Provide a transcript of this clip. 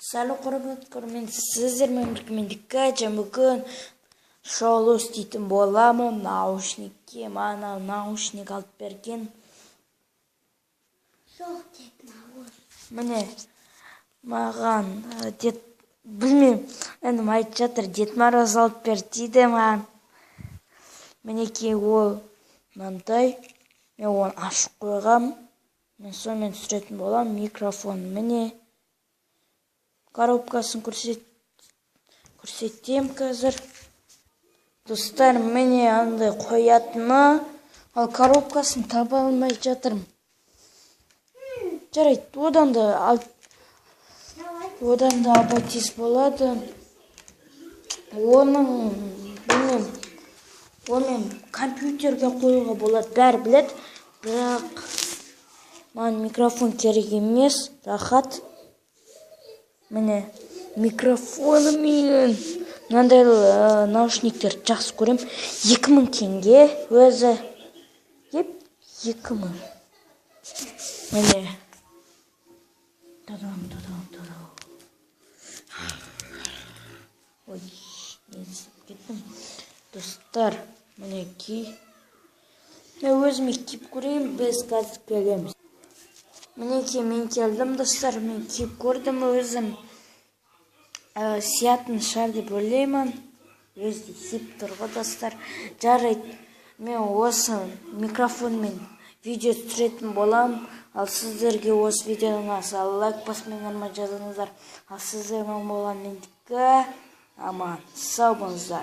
Сәлем құрметті мен сіздермен бірге бүгін шоу істейтін боламын. Наушникке мана наушник алып берген. Жоқ дед наушник. Міне маған дед білмеймін, інім айтып жатыр, Дед Мороз алып бер дейді маған. Мінекей ол мынандай, мен оны ашып қойғам. Мен сонымен түсіретін болам. Микрофон міне. Коробкасын көрсетем қазір. Достар, міне андай қоятыны, ал коробкасын таба алмай жатырмын. Жарайды, одан да абатис болады. Оның компьютерге қоюға болады, бәрі біледі, бірақ маған микрофон керек емес, рахат. Міне микрофонымен мынандай наушниктер жақсы көрем. 2000 теңге өзі. 2000. Міне. Ой, кеттім. Достар, мінекей. Мен өзіме киіп көрейін, біз қазір келеміз. Мінекей мен келдім, достар, мен киіп көрдім өзім. Сиятын шығар деп ойлаймын. Өзі сиіп тұр ғой, достар. Жарайды, мен осы микрофонмен видео түсіретін болам. Ал сіздерге осы видеоның аса лайк баспаңдар ма жазыңыздар. Ал сіздермен болған мендікі аман сау болыңыздар.